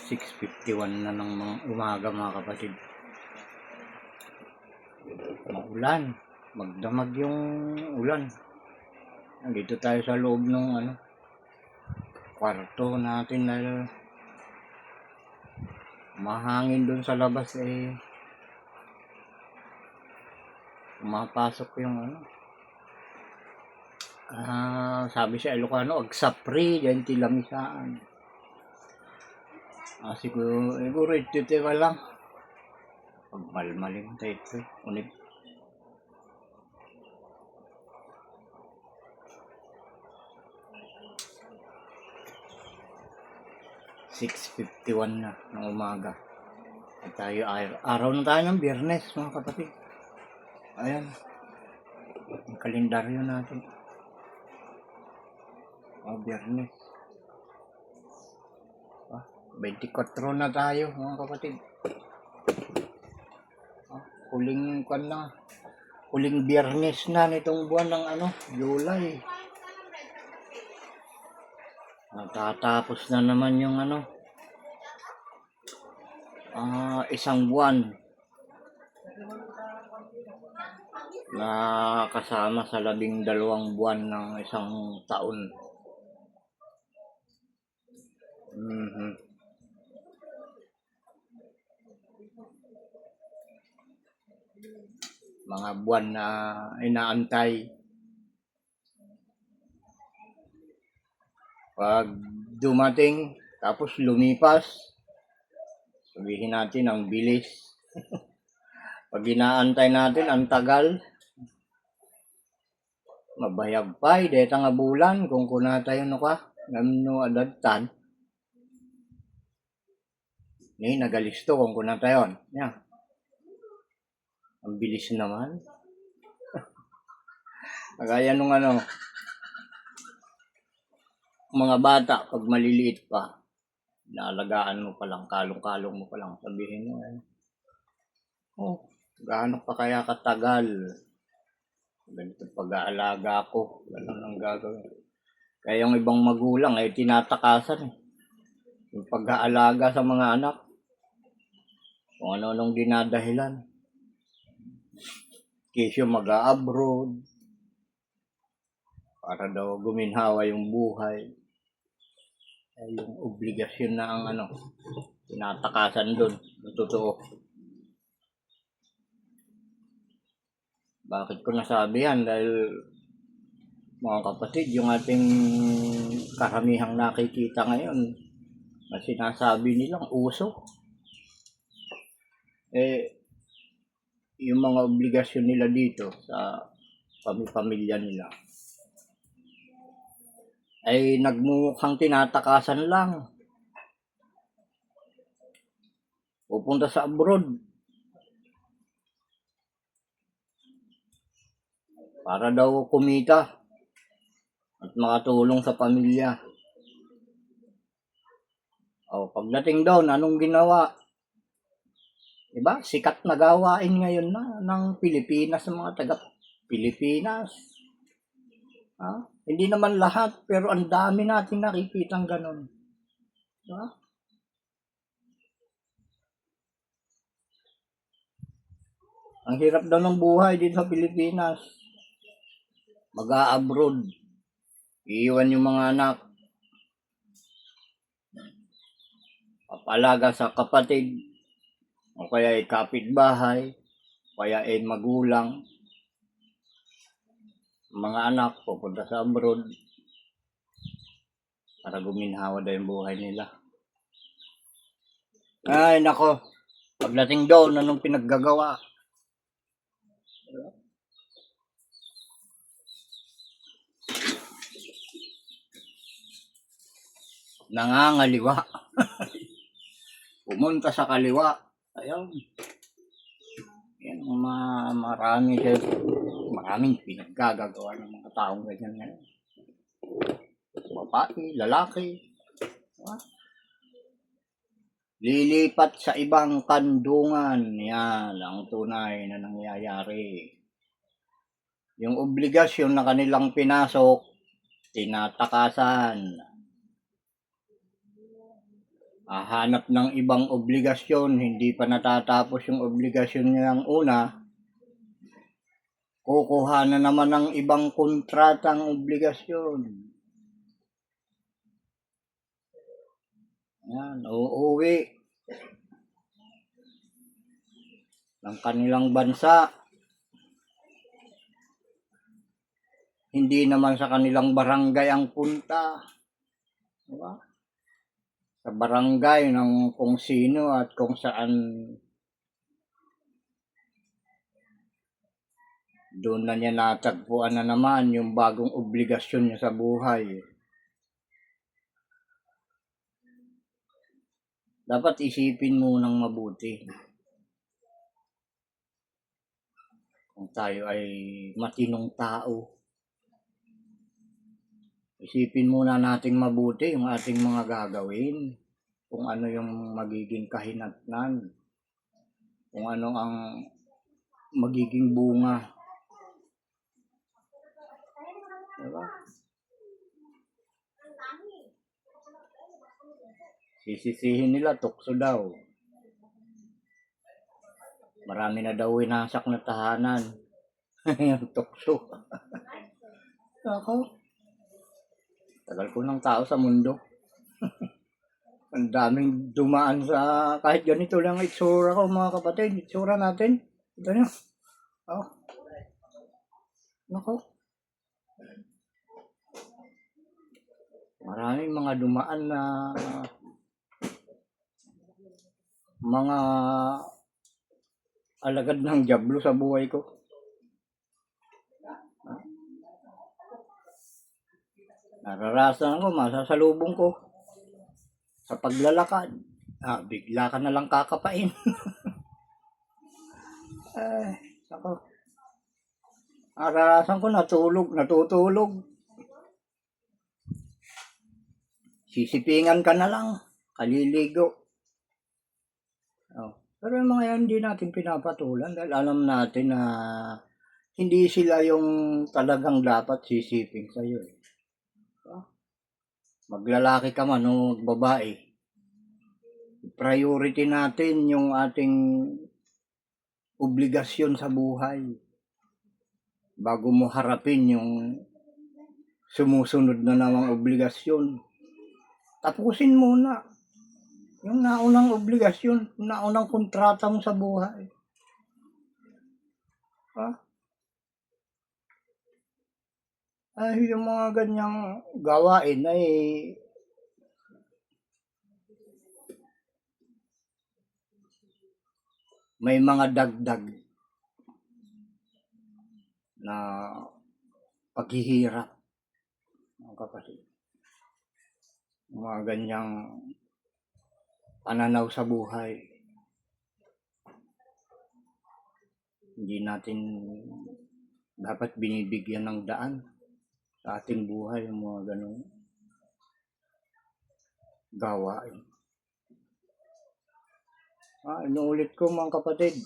6:51 na ng mga umaga mga kapatid. Maulan. Magdamag yung ulan. Nandito tayo sa loob ng kwarto natin dahil mahangin doon sa labas pumapasok yung sabi sa Ilocano, agsapri dyan tilamisaan. Siguro ito lang. Pagmalmaling tayo ito. Unip. (6:51) na ng umaga. At tayo araw na tayo ng Biyernes mga kapatid. Ayan. Ang kalendaryo natin. Biyernes. 24 na tayo mga kapatid. Huling Biyernes na nitong buwan ng July. Tatapos na naman yung isang buwan na kasama sa 12 buwan ng isang taon. Mga buwan na inaantay. Pag dumating, tapos lumipas, sabihin natin ang bilis. Pag inaantay natin, ang tagal. Mabayag pa, deta nga bulan, kung kunatayo namno adadtan. Ni nagalisto kung kunatayon. Yeah. Ang bilis naman. Kagaya nung mga bata, pag maliliit pa, naalagaan mo pa lang, kalong-kalong mo pa lang, sabihin mo, gaano pa kaya katagal? Ganito pag-aalaga ko, ganun ang gagawin. Kaya yung ibang magulang tinatakasan yung pag-aalaga sa mga anak. Kung ano-anong dinadahilan. Kesyo mag-a-abroad para daw guminhawa yung buhay. Yung obligasyon na ang tinatakasan doon. Totoo. Bakit ko nasabi yan? Dahil mga kapatid, yung ating karamihang nakikita ngayon na sinasabi nilang uso. Yung mga obligasyon nila dito sa pamilya nila ay nagmumukhang tinatakasan lang. Pupunta sa abroad para daw kumita at makatulong sa pamilya. Pagdating doon, anong ginawa? Diba? Sikat na gawain ngayon na ng Pilipinas, ng mga taga-Pilipinas. Hindi naman lahat, pero ang dami natin nakikitang ganun. Diba? Ang hirap daw ng buhay dito sa Pilipinas. Mag-a-abroad. Iiwan yung mga anak. Papalaga sa kapatid. O kaya kapitbahay. O kaya magulang. Mga anak pupunta sa abroad para guminhawa daw yung buhay nila. Ay nako, pagdating doon, anong pinaggagawa? Nangangaliwa. Pumunta sa kaliwa. Ayun. Yan, maraming pinaggagawa ng mga taong ganyan ngayon. Babae, lalaki. Lilipat sa ibang kandungan. Yan ang tunay na nangyayari. Yung obligasyon na kanilang pinasok, tinatakasan. hanap ng ibang obligasyon, hindi pa natatapos yung obligasyon niya ng una, kukuha na naman ng ibang kontratang obligasyon. Yan, uuwi ng kanilang bansa. Hindi naman sa kanilang barangay ang punta. Diba? Sa barangay ng kung sino at kung saan doon na niya natagpuan na naman yung bagong obligasyon niya sa buhay. Dapat isipin mo ng mabuti. Kung tayo ay matinong tao, isipin muna nating mabuti yung ating mga gagawin. Kung ano yung magiging kahinatnan. Kung ano ang magiging bunga. Diba? Sisisihin nila, tukso daw. Marami na daw winasak na tahanan. Yung tukso. Ako, tagal ko ng tao sa mundo. Ang daming dumaan sa, kahit ganito lang itsura ko mga kapatid, itsura natin. Ito nyo. Oh. Nako. Maraming mga dumaan na mga alagad ng diablo sa buhay ko. Nararasan ko, masasalubong ko sa paglalakad. Bigla ka na lang kakapain. Ako. Nararasan ko, natutulog. Sisipingan ka na lang, kaliligo. Pero yung mga yan, hindi natin pinapatulan dahil alam natin na hindi sila yung talagang dapat sisiping sa'yo. Maglalaki ka man o magbabae, priority natin yung ating obligasyon sa buhay bago mo harapin yung sumusunod na namang obligasyon. Tapusin muna yung naunang obligasyon, yung naunang kontrata mo sa buhay. Yung mga ganyang gawain ay may mga dagdag na paghihirap, mga kapatid. Mga ganyang pananaw sa buhay. Hindi natin dapat binibigyan ng daan sa ating buhay yung mga ganong gawain. Inuulit ko mga kapatid,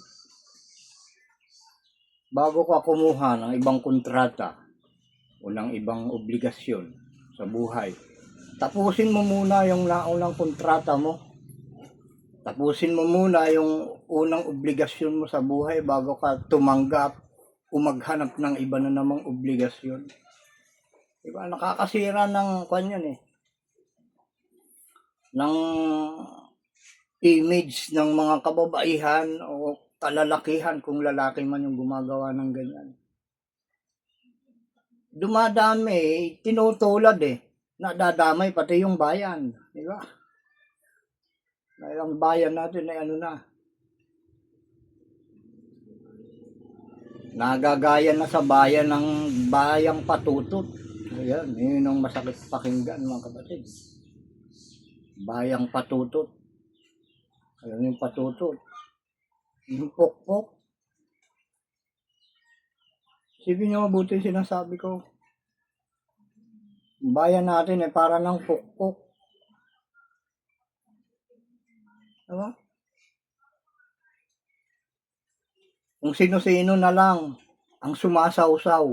bago ka kumuha ng ibang kontrata o ng ibang obligasyon sa buhay, tapusin mo muna yung naunang kontrata mo. Tapusin mo muna yung unang obligasyon mo sa buhay bago ka tumanggap o maghanap ng iba na namang obligasyon. Diba? Nakakasira ng kanyan ng image ng mga kababaihan o kalalakihan kung lalaki man yung gumagawa ng ganyan. Dumadami, tinutulad nadadamay pati yung bayan, di ba? Dahil ang bayan natin ay nagagaya na sa bayan ng bayang patutot. Ayan, yun ang masakit pakinggan mga kapatid. Bayang patutot. Ayan yung patutot. Yung pokpok. Sipin nyo mabuti sinasabi ko. Bayan natin para ng pokpok. Diba? Kung sino-sino na lang ang sumasawsaw,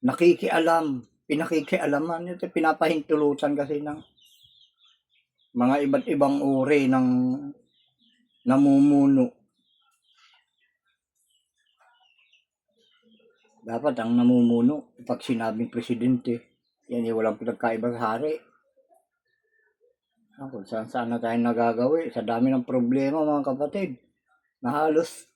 nakikialam, pinakikialaman, ito pinapahintulutan kasi ng mga iba't ibang uri ng namumuno. Dapat ang namumuno, pag sinabing presidente, yan ay walang pinagkaiba sa hari. Kung saan na tayo nagagawi, sa dami ng problema mga kapatid, na halos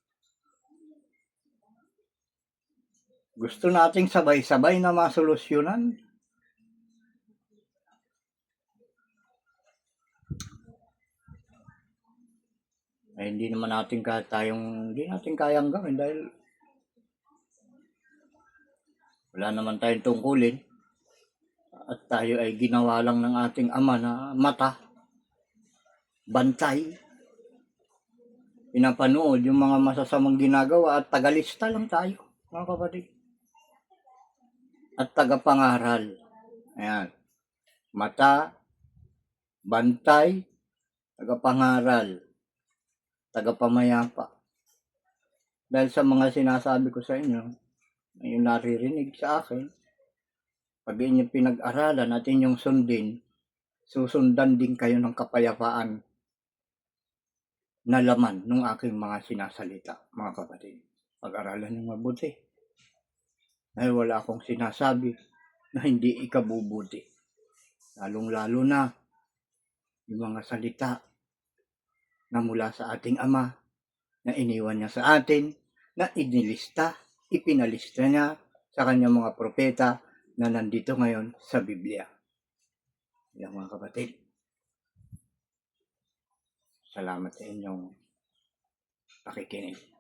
gusto nating sabay-sabay na masolusyonan. Ay hindi naman natin hindi natin kayang gawin dahil wala naman tayong tungkulin at tayo ay ginawa lang ng ating ama na mata, bantay, pinapanood yung mga masasamang ginagawa at tagalista lang tayo, mga kapatid. At tagapangaral. Ayan. Mata, bantay, tagapangaral, tagapamayapa. Dahil sa mga sinasabi ko sa inyo, yung naririnig sa akin, pag inyong pinag-aralan at inyong sundin, susundan din kayo ng kapayapaan na laman ng aking mga sinasalita, mga kapatid. Pag-aralan nyo mabuti. Dahil wala akong sinasabi na hindi ikabubuti. Lalong-lalo na yung mga salita na mula sa ating Ama, na iniwan niya sa atin, na ipinalista niya sa kanyang mga propeta na nandito ngayon sa Biblia. Yan mga kapatid. Salamat sa inyong pakikinig.